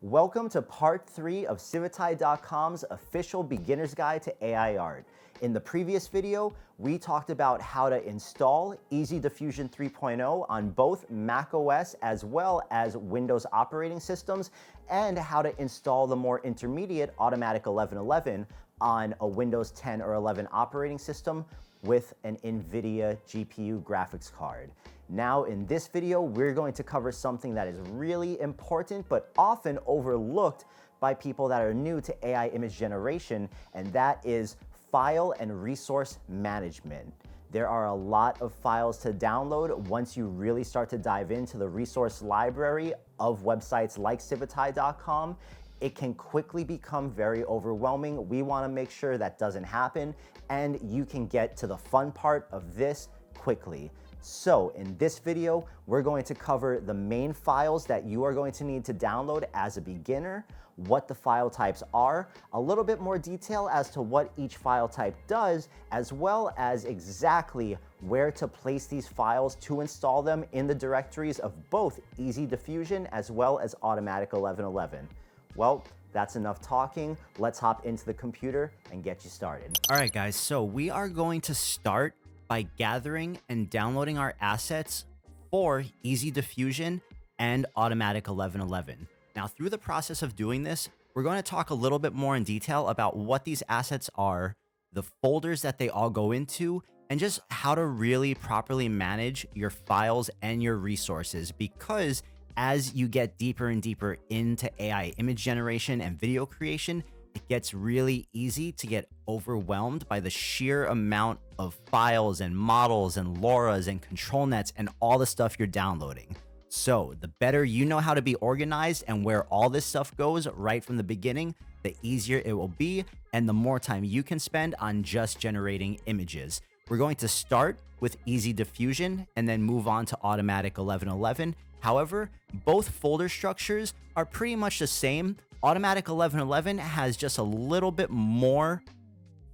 Welcome to part 3 of Civitai.com's official beginner's guide to AI art. In the previous video, we talked about how to install EasyDiffusion 3.0 on both macOS as well as Windows operating systems, and how to install the more intermediate Automatic 1111 on a Windows 10 or 11 operating system with an NVIDIA GPU graphics card. Now in this video, we're going to cover something that is really important but often overlooked by people that are new to AI image generation, and that is file and resource management. There are a lot of files to download once you really start to dive into the resource library of websites like Civitai.com. It can quickly become very overwhelming. We want to make sure that doesn't happen, and you can get to the fun part of this quickly. So in this video, we're going to cover the main files that you are going to need to download as a beginner, what the file types are, a little bit more detail as to what each file type does, as well as exactly where to place these files to install them in the directories of both EasyDiffusion as well as Automatic 1111. Well, that's enough talking. Let's hop into the computer and get you started. All right, guys, so we are going to start by gathering and downloading our assets for EasyDiffusion and Automatic 1111. Now, through the process of doing this, we're going to talk a little bit more in detail about what these assets are, the folders that they all go into, and just how to really properly manage your files and your resources, because as you get deeper and deeper into AI image generation and video creation, it gets really easy to get overwhelmed by the sheer amount of files and models and LoRAs and ControlNets and all the stuff you're downloading. So the better you know how to be organized and where all this stuff goes right from the beginning, the easier it will be and the more time you can spend on just generating images. We're going to start with EasyDiffusion and then move on to Automatic 1111. However, both folder structures are pretty much the same. Automatic 1111 has just a little bit more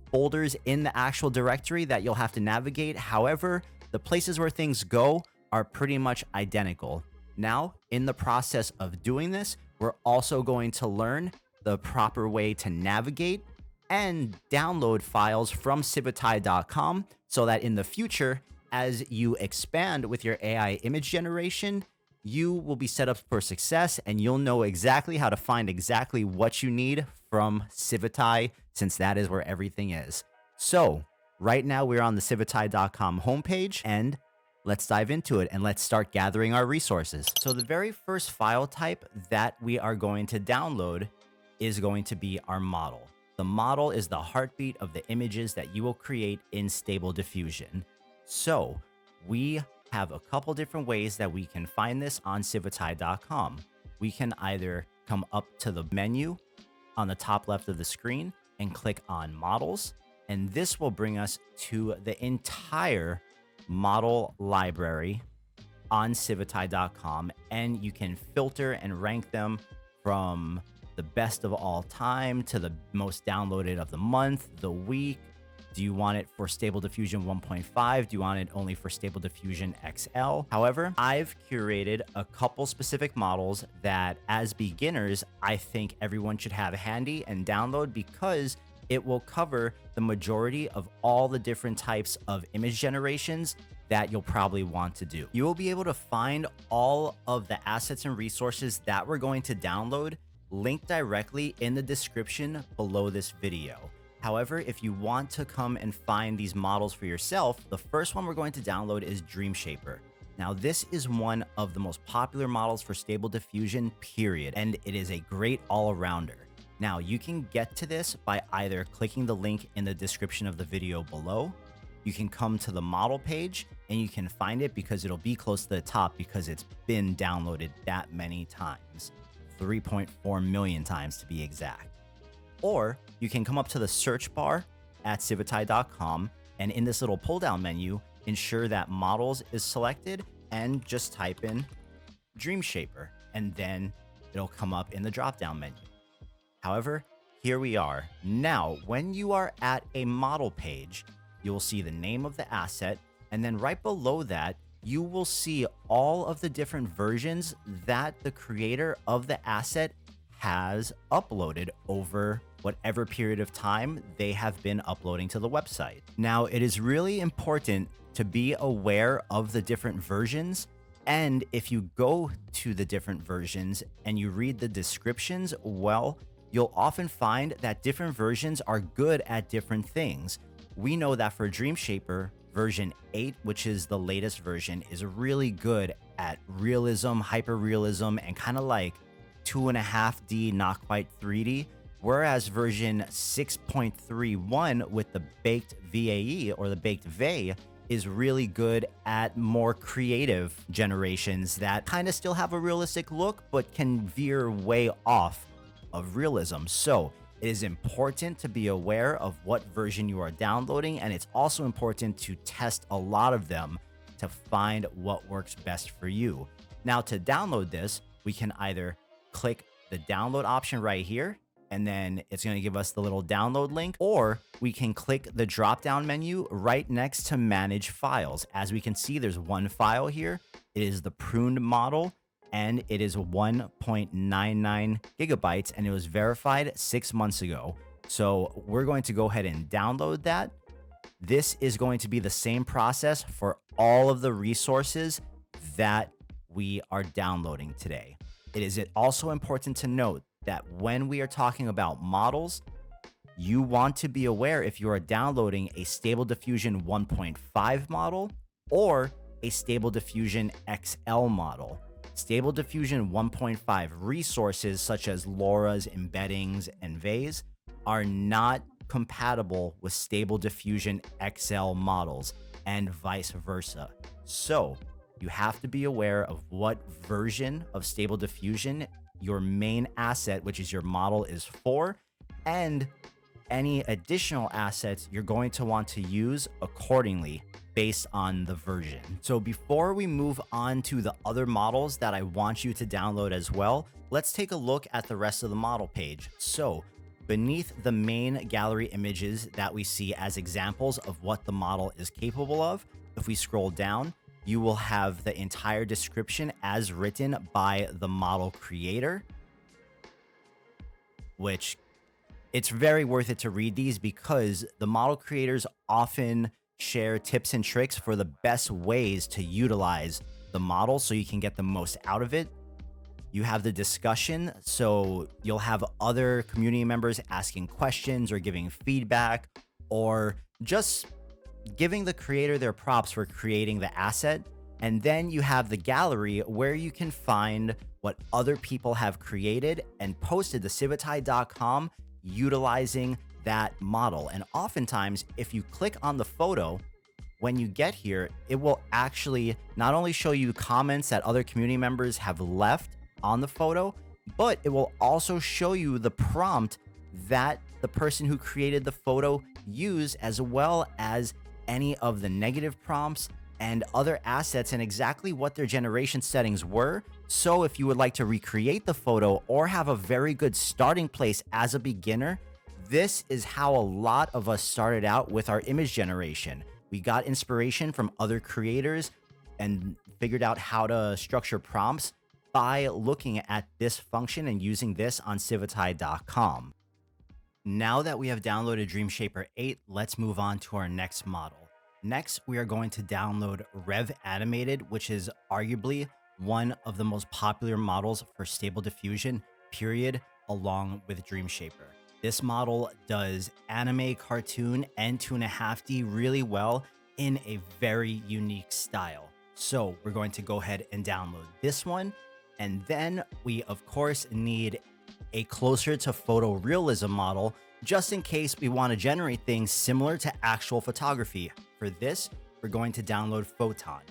folders in the actual directory that you'll have to navigate. However, the places where things go are pretty much identical. Now, in the process of doing this, we're also going to learn the proper way to navigate and download files from Civitai.com so that in the future, as you expand with your AI image generation, you will be set up for success and you'll know exactly how to find exactly what you need from Civitai, since that is where everything is. So right now we're on the Civitai.com homepage, and let's dive into it and let's start gathering our resources. So the very first file type that we are going to download is going to be our model. The model is the heartbeat of the images that you will create in Stable Diffusion. So we have a couple different ways that we can find this on Civitai.com. We can either come up to the menu on the top left of the screen and click on models, and this will bring us to the entire model library on Civitai.com, and you can filter and rank them from the best of all time to the most downloaded of the month, the week. Do you want it for Stable Diffusion 1.5? Do you want it only for Stable Diffusion XL? However, I've curated a couple specific models that as beginners, I think everyone should have handy and download, because it will cover the majority of all the different types of image generations that you'll probably want to do. You will be able to find all of the assets and resources that we're going to download linked directly in the description below this video. However, if you want to come and find these models for yourself, the first one we're going to download is Dreamshaper. Now, this is one of the most popular models for Stable Diffusion, period, and it is a great all-arounder. Now, you can get to this by either clicking the link in the description of the video below. You can come to the model page and you can find it because it'll be close to the top because it's been downloaded that many times, 3.4 million times to be exact. Or you can come up to the search bar at Civitai.com, and in this little pull down menu, ensure that models is selected and just type in Dreamshaper, and then it'll come up in the drop down menu. However, here we are. Now, when you are at a model page, you will see the name of the asset, and then right below that, you will see all of the different versions that the creator of the asset has uploaded over whatever period of time they have been uploading to the website. Now, it is really important to be aware of the different versions. And if you go to the different versions and you read the descriptions, well, you'll often find that different versions are good at different things. We know that for Dreamshaper, version 8, which is the latest version, is really good at realism, hyperrealism, and kind of like 2.5D, not quite 3D. Whereas version 6.31 with the baked VAE or the baked VAE is really good at more creative generations that kind of still have a realistic look, but can veer way off of realism. So it is important to be aware of what version you are downloading, and it's also important to test a lot of them to find what works best for you. Now, to download this, we can either click the download option right here, and then it's going to give us the little download link, or we can click the drop-down menu right next to manage files. As we can see, there's one file here. It is the pruned model, and it is 1.99 gigabytes, and it was verified 6 months ago. So we're going to go ahead and download that. This is going to be the same process for all of the resources that we are downloading today. It is also important to note that when we are talking about models, you want to be aware if you are downloading a Stable Diffusion 1.5 model or a Stable Diffusion XL model. Stable Diffusion 1.5 resources such as LoRAs, Embeddings, and VAEs are not compatible with Stable Diffusion XL models and vice versa. So you have to be aware of what version of Stable Diffusion your main asset, which is your model, is for, and any additional assets you're going to want to use accordingly based on the version. So before we move on to the other models that I want you to download as well, let's take a look at the rest of the model page. So beneath the main gallery images that we see as examples of what the model is capable of, if we scroll down, you will have the entire description as written by the model creator, which it's very worth it to read these because the model creators often share tips and tricks for the best ways to utilize the model so you can get the most out of it. You have the discussion, so you'll have other community members asking questions or giving feedback or just giving the creator their props for creating the asset. And then you have the gallery where you can find what other people have created and posted to civitai.com utilizing that model. And oftentimes, if you click on the photo, when you get here, it will actually not only show you comments that other community members have left on the photo, but it will also show you the prompt that the person who created the photo used, as well as any of the negative prompts and other assets and exactly what their generation settings were. So if you would like to recreate the photo or have a very good starting place as a beginner, this is how a lot of us started out with our image generation. We got inspiration from other creators and figured out how to structure prompts by looking at this function and using this on civitai.com. Now that we have downloaded Dreamshaper 8, let's move on to our next model. Next, we are going to download Rev Animated, which is arguably one of the most popular models for Stable Diffusion, period, along with Dreamshaper. This model does anime, cartoon, and 2.5D really well in a very unique style. So we're going to go ahead and download this one. And then we, of course, need a closer to photorealism model, just in case we want to generate things similar to actual photography. For this, we're going to download Photon.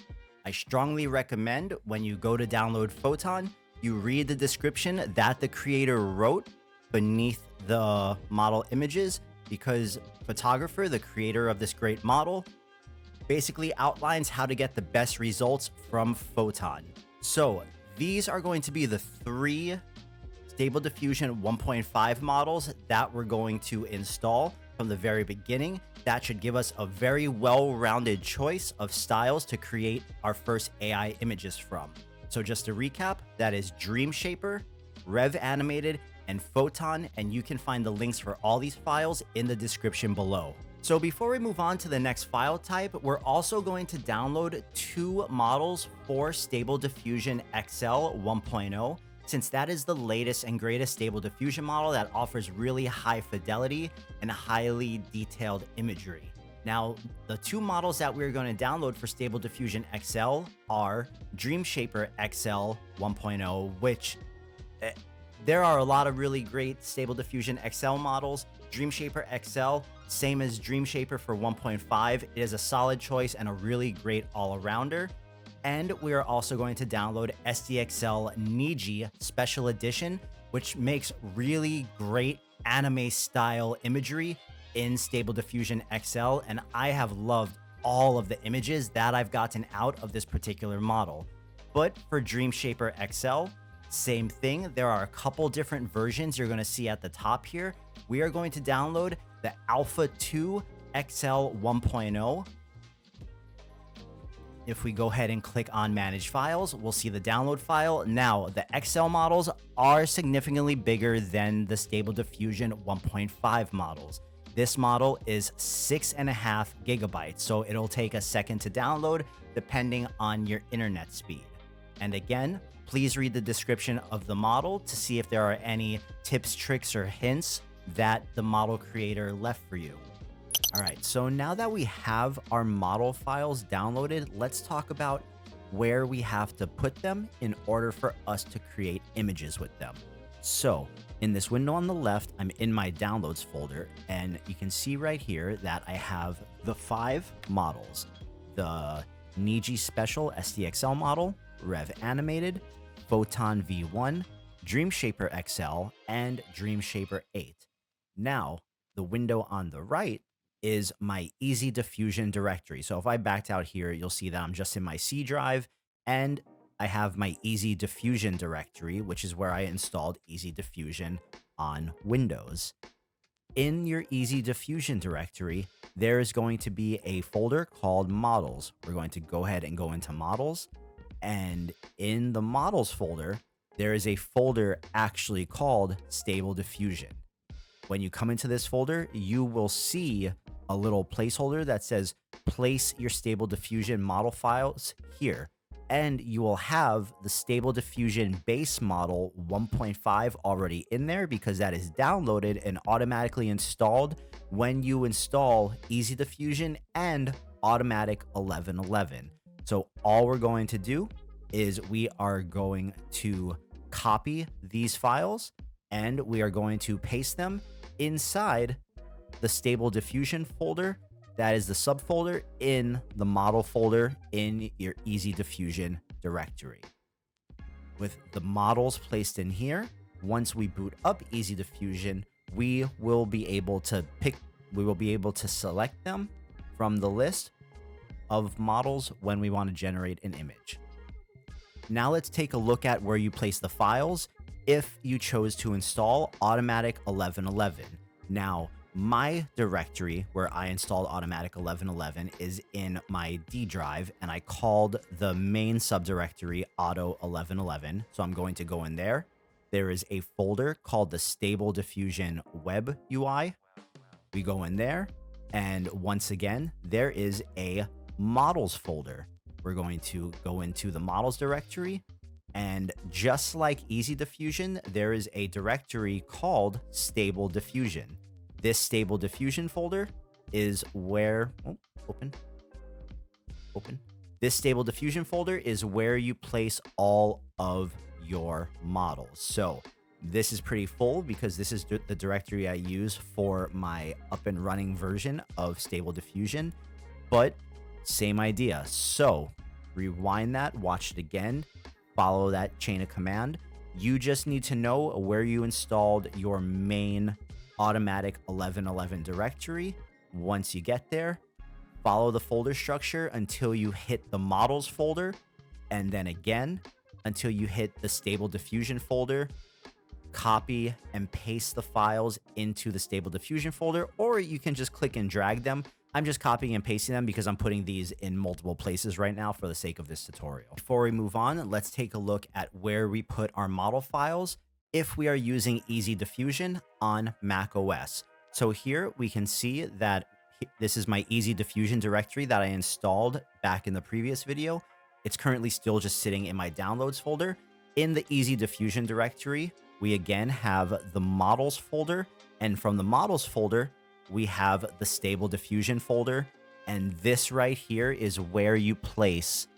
I strongly recommend when you go to download Photon, you read the description that the creator wrote beneath the model images, because Photographer, the creator of this great model, basically outlines how to get the best results from Photon. So these are going to be the 3 Stable Diffusion 1.5 models that we're going to install from the very beginning. That should give us a very well-rounded choice of styles to create our first AI images from. So just to recap, that is Dreamshaper, Rev Animated, and Photon, and you can find the links for all these files in the description below. So before we move on to the next file type, we're also going to download 2 models for Stable Diffusion XL 1.0, since that is the latest and greatest Stable Diffusion model that offers really high fidelity and highly detailed imagery. Now, the 2 models that we're going to download for Stable Diffusion XL are Dreamshaper XL 1.0, which there are a lot of really great Stable Diffusion XL models. Dreamshaper XL, same as Dreamshaper for 1.5. It is a solid choice and a really great all-arounder. And we are also going to download SDXL Niji Special Edition, which makes really great anime-style imagery in Stable Diffusion XL, and I have loved all of the images that I've gotten out of this particular model. But for Dreamshaper XL, same thing. There are a couple different versions you're going to see at the top here. We are going to download the Alpha 2 XL 1.0. If we go ahead and click on Manage Files, we'll see the download file. Now, the XL models are significantly bigger than the Stable Diffusion 1.5 models. This model is 6.5 gigabytes, so it'll take a second to download depending on your internet speed. And again, please read the description of the model to see if there are any tips, tricks, or hints that the model creator left for you. All right, so now that we have our model files downloaded, let's talk about where we have to put them in order for us to create images with them. So in this window on the left, I'm in my downloads folder, and you can see right here that I have the 5 models: the Niji Special SDXL model, Rev Animated, Photon V1, Dreamshaper XL, and Dreamshaper 8. Now, the window on the right is my EasyDiffusion directory. So if I backed out here, you'll see that I'm just in my C drive, and I have my EasyDiffusion directory, which is where I installed EasyDiffusion on Windows. In your EasyDiffusion directory, there is going to be a folder called Models. We're going to go ahead and go into Models, and in the Models folder, there is a folder actually called Stable Diffusion. When you come into this folder, you will see a little placeholder that says place your Stable Diffusion model files here. And you will have the Stable Diffusion base model 1.5 already in there because that is downloaded and automatically installed when you install EasyDiffusion and Automatic 1111. So all we're going to do is we are going to copy these files and we are going to paste them inside the Stable Diffusion folder. That is the subfolder in the model folder in your EasyDiffusion directory. With the models placed in here, once we boot up EasyDiffusion, we will be able to select them from the list of models when we want to generate an image. Now let's take a look at where you place the files if you chose to install Automatic 1111. Now, my directory where I installed Automatic 1111 is in my D drive, and I called the main subdirectory Auto 1111. So I'm going to go in there. There is a folder called the Stable Diffusion Web UI. We go in there, and once again, there is a models folder. We're going to go into the models directory, and just like EasyDiffusion, there is a directory called Stable Diffusion. This Stable Diffusion folder is where, This Stable Diffusion folder is where you place all of your models. So this is pretty full because this is the directory I use for my up and running version of Stable Diffusion, but same idea. So rewind that, watch it again, follow that chain of command. You just need to know where you installed your main Automatic 1111 directory. Once you get there, follow the folder structure until you hit the models folder, and then again until you hit the Stable Diffusion folder. Copy and paste the files into the Stable Diffusion folder, or you can just click and drag them. I'm just copying and pasting them because I'm putting these in multiple places right now for the sake of this tutorial. Before we move on, let's take a look at where we put our model files if we are using EasyDiffusion on macOS. So here we can see that this is my EasyDiffusion directory that I installed back in the previous video. It's currently still just sitting in my downloads folder. In the EasyDiffusion directory, we again have the models folder. And from the models folder, we have the stable diffusion folder. And this right here is where you place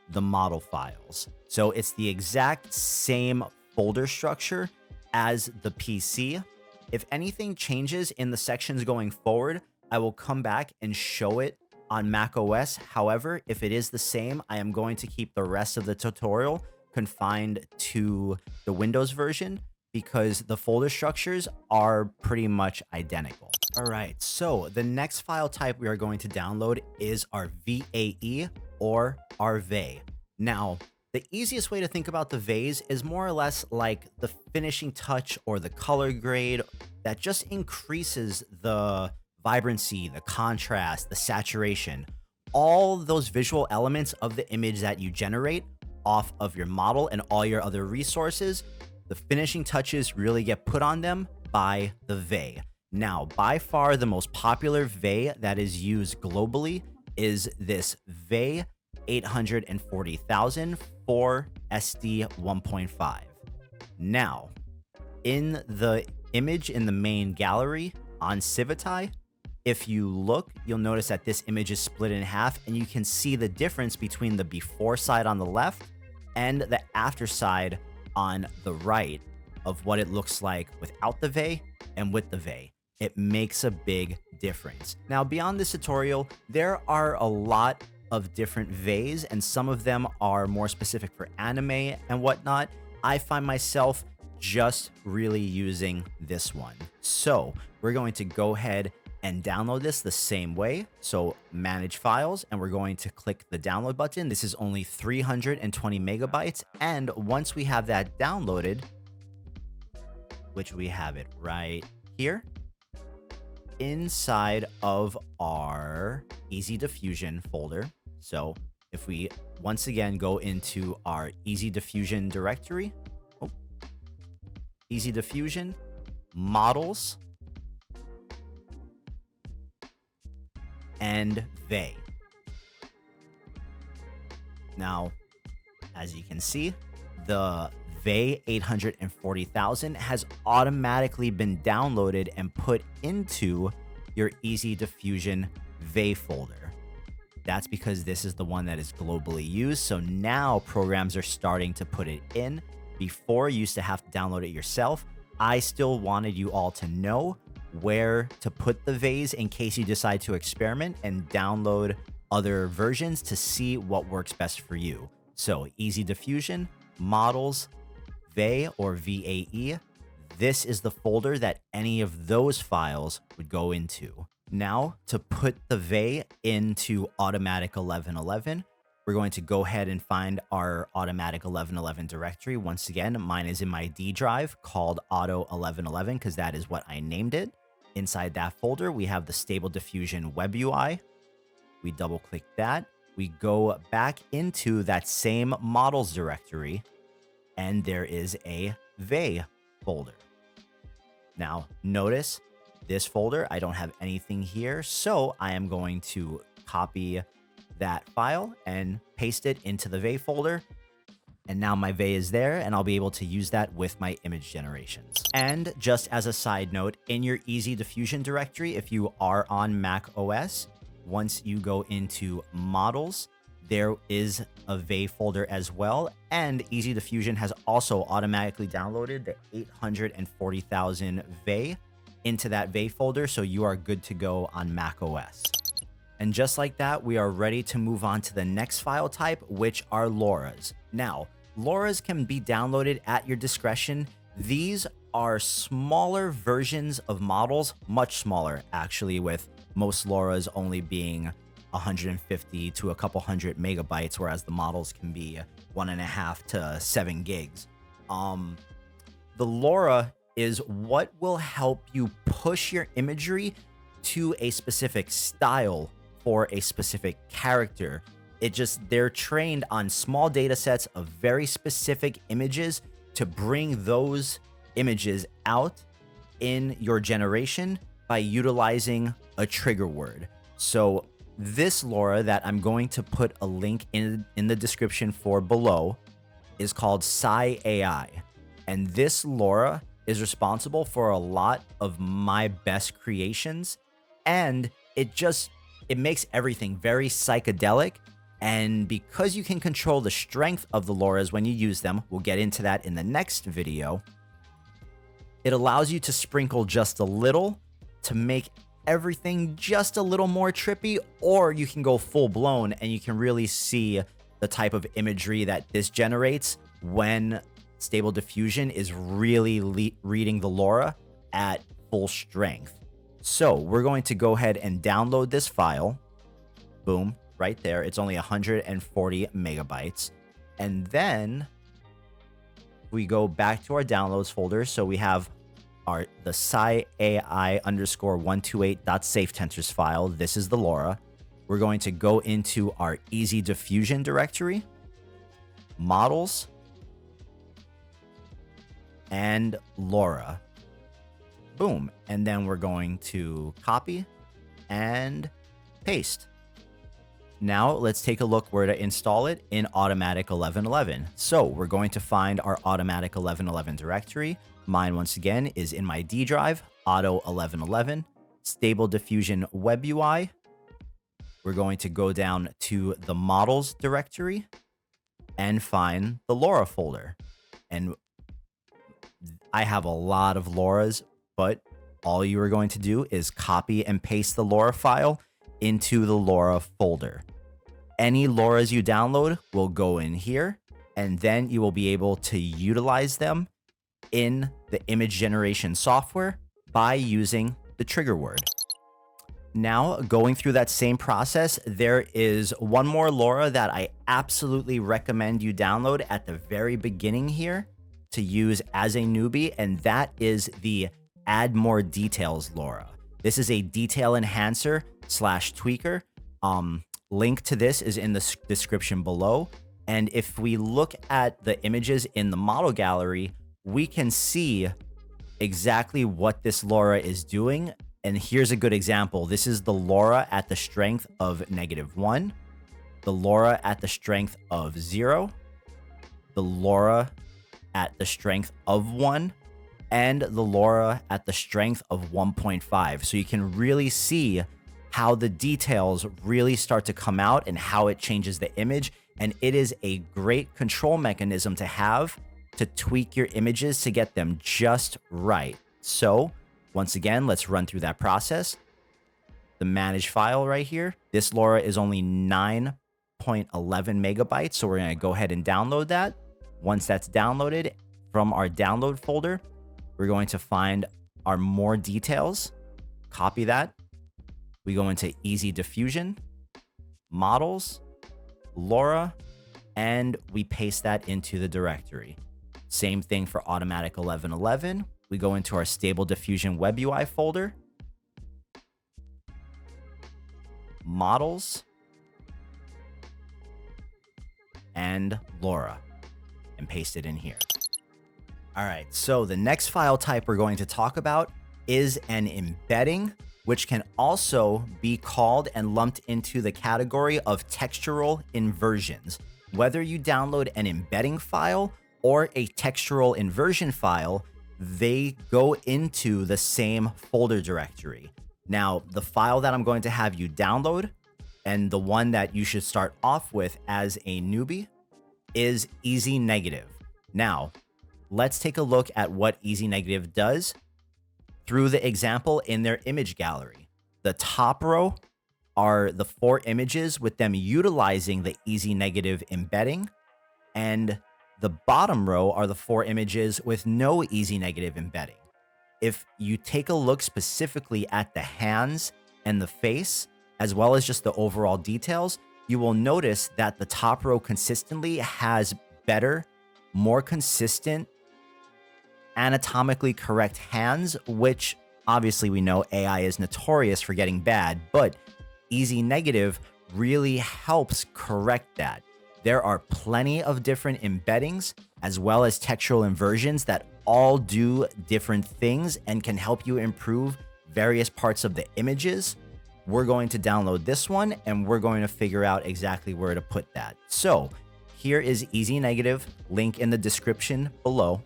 the model files. So it's the exact same folder structure as the PC. If anything changes in the sections going forward, I will come back and show it on macOS. However, if it is the same, I am going to keep the rest of the tutorial confined to the Windows version because the folder structures are pretty much identical. All right, so the next file type we are going to download is our VAE or our VAE. Now, the easiest way to think about the VAEs is more or less like the finishing touch or the color grade that just increases the vibrancy, the contrast, the saturation, all those visual elements of the image that you generate off of your model and all your other resources. The finishing touches really get put on them by the VAE. Now, by far the most popular VAE that is used globally is this VAE 840,000 for SD 1.5. Now, in the image in the main gallery on Civitai, if you look, you'll notice that this image is split in half, and you can see the difference between the before side on the left and the after side on the right of what it looks like without the VAE and with the VAE. It makes a big difference. Now, beyond this tutorial, there are a lot of different VAEs, and some of them are more specific for anime and whatnot. I find myself just really using this one. So we're going to go ahead and download this the same way. So manage files, and we're going to click the download button. This is only 320 megabytes. And once we have that downloaded, which we have it right here, inside of our EasyDiffusion folder. So if we once again go into our EasyDiffusion directory, EasyDiffusion, models, and VAE. Now, as you can see, the VAE 840,000 has automatically been downloaded and put into your EasyDiffusion VAE folder. That's because this is the one that is globally used. So now programs are starting to put it in. Before, you used to have to download it yourself. I still wanted you all to know where to put the VAEs in case you decide to experiment and download other versions to see what works best for you. So EasyDiffusion, models, VAE or VAE, this is the folder that any of those files would go into. Now, to put the VAE into Automatic 1111, we're going to go ahead and find our Automatic 1111 directory. Once again, mine is in my D drive called Auto 1111 because that is what I named it. Inside that folder, we have the Stable Diffusion Web UI. We double click that. We go back into that same models directory, and there is a VAE folder. Now, notice this folder, I don't have anything here, so I am going to copy that file and paste it into the VAE folder. And now my VAE is there, and I'll be able to use that with my image generations. And just as a side note, in your EasyDiffusion directory, if you are on macOS, once you go into models, there is a VAE folder as well. And EasyDiffusion has also automatically downloaded the 840,000 VAE into that VAE folder, so you are good to go on macOS. And just like that, we are ready to move on to the next file type, which are LoRAs. Now, LoRAs can be downloaded at your discretion. These are smaller versions of models, much smaller actually, with most LoRAs only being 150 to a couple hundred megabytes, whereas the models can be 1.5 to 7 gigs. The LoRA is what will help you push your imagery to a specific style for a specific character. They're trained on small data sets of very specific images to bring those images out in your generation by utilizing a trigger word. So this LoRa that I'm going to put a link in the description for below is called PSYAI. And this LoRa is responsible for a lot of my best creations. And it makes everything very psychedelic. And because you can control the strength of the LoRAs when you use them, we'll get into that in the next video, it allows you to sprinkle just a little to make everything just a little more trippy, or you can go full blown and you can really see the type of imagery that this generates when Stable Diffusion is really reading the LoRa at full strength. So we're going to go ahead and download this file. Boom, right there. It's only 140 megabytes. And then we go back to our downloads folder. So we have the PSYAI_128.safetensors file. This is the LoRa. We're going to go into our EasyDiffusion directory, models, and LoRa. Boom. And then we're going to copy and paste. Now let's take a look where to install it in Automatic 1111. So we're going to find our Automatic 1111 directory. Mine, once again, is in my D drive, Auto 1111, Stable Diffusion Web UI. We're going to go down to the Models directory and find the LoRa folder. And I have a lot of LoRAs, but all you are going to do is copy and paste the LoRa file into the LoRa folder. Any LoRAs you download will go in here, and then you will be able to utilize them in the image generation software by using the trigger word. Now, going through that same process, there is one more LoRa that I absolutely recommend you download at the very beginning here to use as a newbie, and that is the Add More Details LoRa. This is a detail enhancer / tweaker. Link to this is in the description below. And if we look at the images in the model gallery, we can see exactly what this LoRa is doing. And here's a good example. This is the LoRa at the strength of -1, the LoRa at the strength of 0, the LoRa at the strength of 1, and the LoRa at the strength of 1.5. So you can really see how the details really start to come out and how it changes the image. And it is a great control mechanism to have to tweak your images to get them just right. So once again, let's run through that process. The manage file right here. This LoRa is only 9.11 megabytes. So we're going to go ahead and download that. Once that's downloaded from our download folder, we're going to find our more details, copy that. We go into EasyDiffusion, models, LoRa, and we paste that into the directory. Same thing for Automatic 1111. We go into our Stable Diffusion Web UI folder, models, and LoRa, and paste it in here. All right, so the next file type we're going to talk about is an embedding, which can also be called and lumped into the category of textural inversions. Whether you download an embedding file or a textural inversion file, they go into the same folder directory. Now, the file that I'm going to have you download, and the one that you should start off with as a newbie, is EasyNegative. Now, let's take a look at what EasyNegative does through the example in their image gallery. The top row are the 4 images with them utilizing the EasyNegative embedding, and the bottom row are the 4 images with no EasyNegative embedding. If you take a look specifically at the hands and the face, as well as just the overall details, you will notice that the top row consistently has better, more consistent, anatomically correct hands, which obviously we know AI is notorious for getting bad, but EasyNegative really helps correct that. There are plenty of different embeddings as well as textural inversions that all do different things and can help you improve various parts of the images. We're going to download this one and we're going to figure out exactly where to put that. So here is Easy Negative, link in the description below.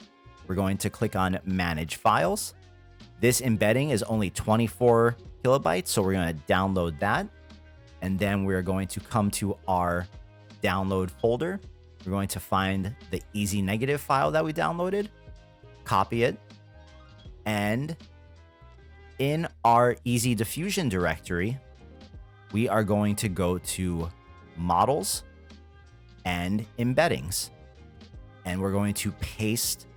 We're going to click on Manage Files. This embedding is only 24 kilobytes, so we're going to download that. And then we're going to come to our download folder. We're going to find the Easy Negative file that we downloaded, copy it, and in our EasyDiffusion directory, we are going to go to Models and Embeddings. And we're going to paste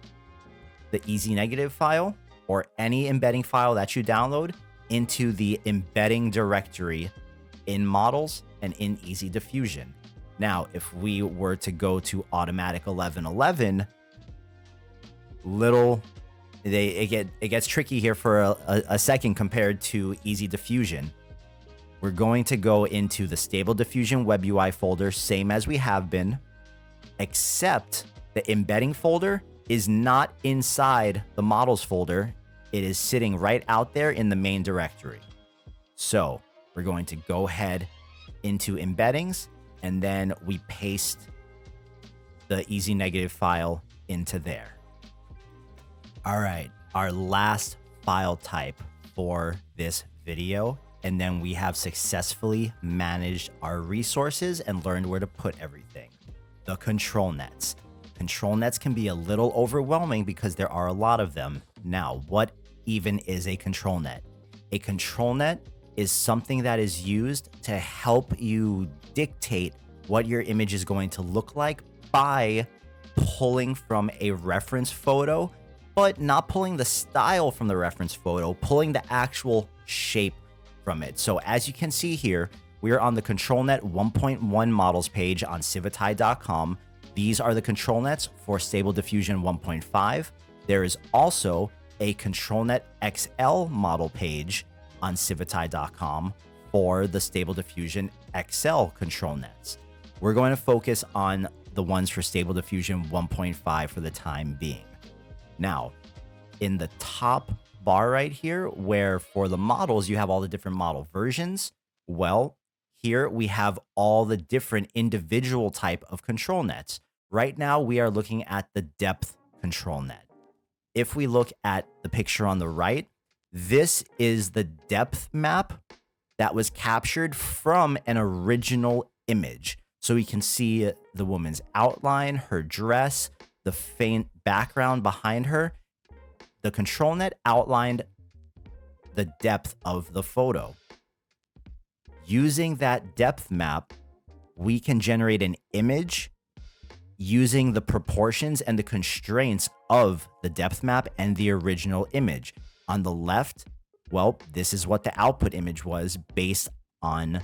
the Easy Negative file or any embedding file that you download into the embedding directory in Models and in EasyDiffusion. Now, if we were to go to Automatic 1111, it gets tricky here for a second compared to EasyDiffusion. We're going to go into the Stable Diffusion Web UI folder, same as we have been, except the embedding folder is not inside the models folder. It is sitting right out there in the main directory. So we're going to go ahead into embeddings, and then we paste the Easy Negative file into there. All right, our last file type for this video, and then we have successfully managed our resources and learned where to put everything. The ControlNets. ControlNets can be a little overwhelming because there are a lot of them. Now, what even is a ControlNet? A ControlNet is something that is used to help you dictate what your image is going to look like by pulling from a reference photo, but not pulling the style from the reference photo, pulling the actual shape from it. So as you can see here, we are on the ControlNet 1.1 models page on Civitai.com. These are the ControlNets for Stable Diffusion 1.5. There is also a ControlNet XL model page on Civitai.com for the Stable Diffusion XL ControlNets. We're going to focus on the ones for Stable Diffusion 1.5 for the time being. Now, in the top bar right here, where for the models, you have all the different model versions, well, here we have all the different individual type of ControlNets. Right now, we are looking at the depth ControlNet. If we look at the picture on the right, this is the depth map that was captured from an original image. So we can see the woman's outline, her dress, the faint background behind her. The ControlNet outlined the depth of the photo. Using that depth map, we can generate an image using the proportions and the constraints of the depth map and the original image. On the left, well, this is what the output image was based on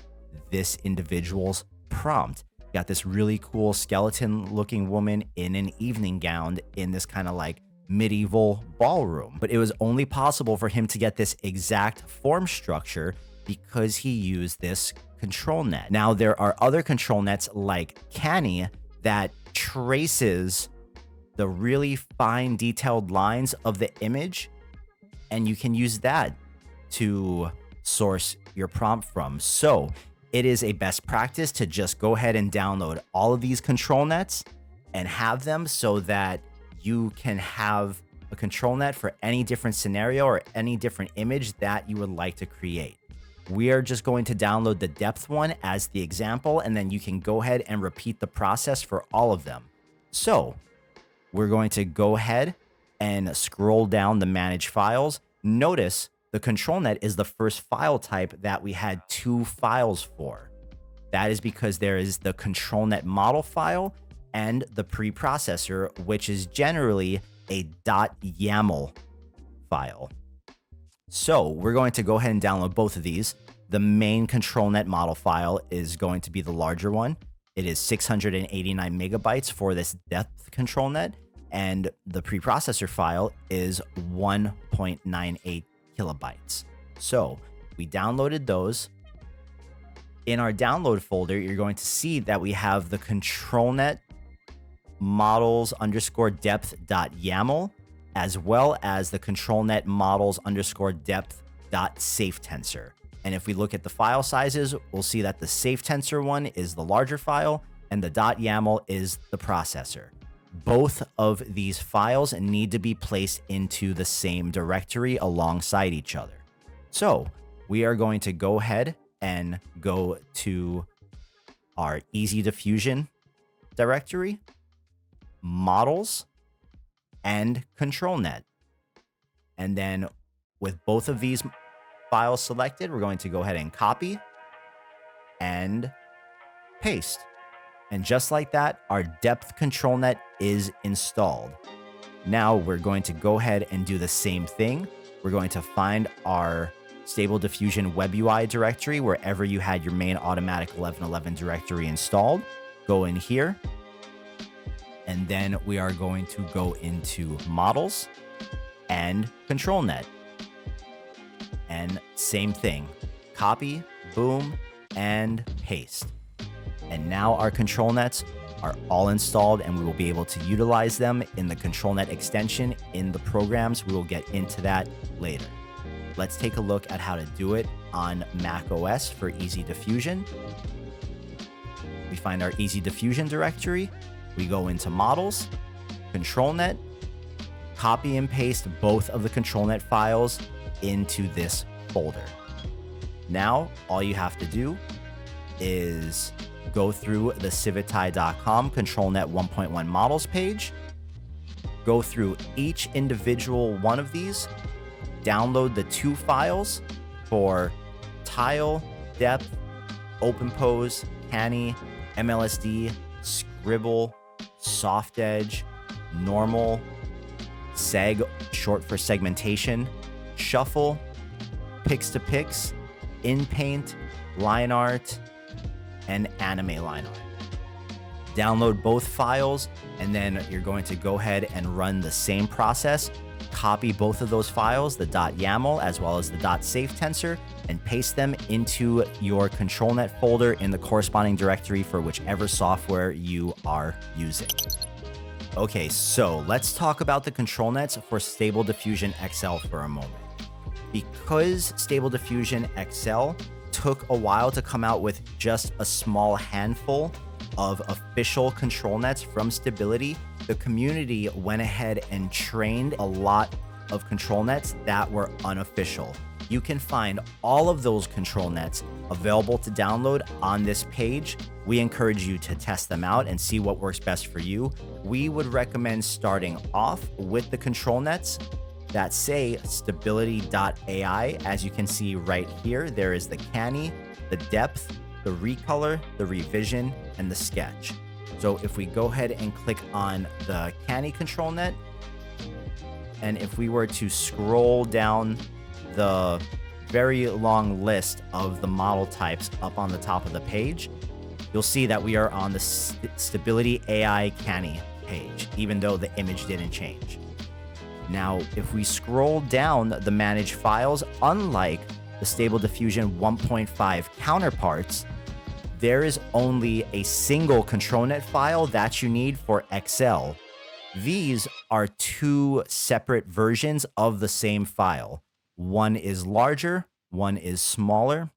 this individual's prompt. Got this really cool skeleton looking woman in an evening gown in this kind of like medieval ballroom. But it was only possible for him to get this exact form structure because he used this ControlNet. Now, there are other ControlNets like Canny that traces the really fine detailed lines of the image, and you can use that to source your prompt from. So it is a best practice to just go ahead and download all of these ControlNets and have them so that you can have a ControlNet for any different scenario or any different image that you would like to create. We are just going to download the depth one as the example, and then you can go ahead and repeat the process for all of them. So we're going to go ahead and scroll down the manage files. Notice the ControlNet is the first file type that we had two files for. That is because there is the ControlNet model file and the preprocessor, which is generally a .yaml file. So we're going to go ahead and download both of these. The main ControlNet model file is going to be the larger one. It is 689 megabytes for this depth ControlNet, and the preprocessor file is 1.98 kilobytes. So we downloaded those. In our download folder, you're going to see that we have the ControlNet models _depth.yaml as well as the ControlNet Models _ depth.safe tensor. And if we look at the file sizes, we'll see that the safe tensor one is the larger file and the .yaml is the processor. Both of these files need to be placed into the same directory alongside each other. So we are going to go ahead and go to our EasyDiffusion directory, models, and ControlNet. And then with both of these files selected, we're going to go ahead and copy and paste. And just like that, our depth ControlNet is installed. Now we're going to go ahead and do the same thing. We're going to find our Stable Diffusion Web UI directory wherever you had your main automatic 1111 directory installed. Go in here. And then we are going to go into models and ControlNet. And same thing, copy, boom, and paste. And now our ControlNets are all installed and we will be able to utilize them in the ControlNet extension in the programs. We will get into that later. Let's take a look at how to do it on macOS for EasyDiffusion. We find our EasyDiffusion directory. We go into models, ControlNet, copy and paste both of the ControlNet files into this folder. Now, all you have to do is go through the Civitai.com ControlNet 1.1 models page, go through each individual one of these, download the 2 files for tile, depth, OpenPose, Canny, MLSD, Scribble, Soft Edge, Normal, Seg, short for segmentation, Shuffle, Pix2Pix, InPaint, Line Art, and Anime Line Art. Download both files, and then you're going to go ahead and run the same process. Copy both of those files, the .yaml as well as the .safe tensor, and paste them into your ControlNet folder in the corresponding directory for whichever software you are using. Okay, so let's talk about the ControlNets for Stable Diffusion XL for a moment. Because Stable Diffusion XL took a while to come out with just a small handful of official ControlNets from Stability, the community went ahead and trained a lot of ControlNets that were unofficial. You can find all of those ControlNets available to download on this page. We encourage you to test them out and see what works best for you. We would recommend starting off with the ControlNets that say stability.ai. As you can see right here, there is the Canny, the depth, the recolor, the revision, and the sketch. So if we go ahead and click on the Canny ControlNet, and if we were to scroll down the very long list of the model types up on the top of the page, you'll see that we are on the Stability AI Canny page, even though the image didn't change. Now, if we scroll down the manage files, unlike the Stable Diffusion 1.5 counterparts, there is only a single ControlNet file that you need for XL. These are 2 separate versions of the same file. One is larger, one is smaller.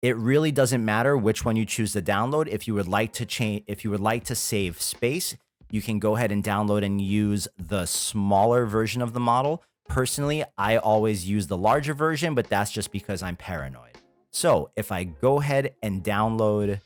It really doesn't matter which one you choose to download. If you would like to save space, you can go ahead and download and use the smaller version of the model. Personally, I always use the larger version, but that's just because I'm paranoid. So if I go ahead and download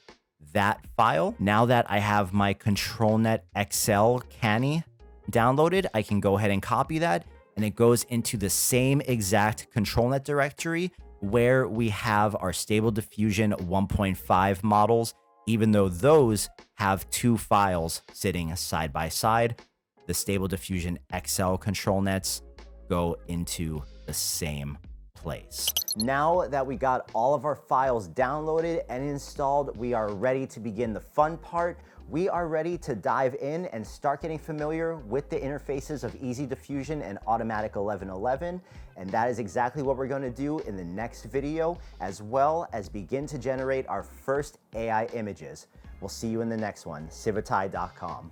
that file, now that I have my ControlNet XL Canny downloaded, I can go ahead and copy that, and it goes into the same exact ControlNet directory where we have our Stable Diffusion 1.5 models, even though those have 2 files sitting side by side. The Stable Diffusion XL ControlNets go into the same place. Now that we got all of our files downloaded and installed, we are ready to begin the fun part. We are ready to dive in and start getting familiar with the interfaces of EasyDiffusion and Automatic 1111. And that is exactly what we're going to do in the next video, as well as begin to generate our first AI images. We'll see you in the next one, civitai.com.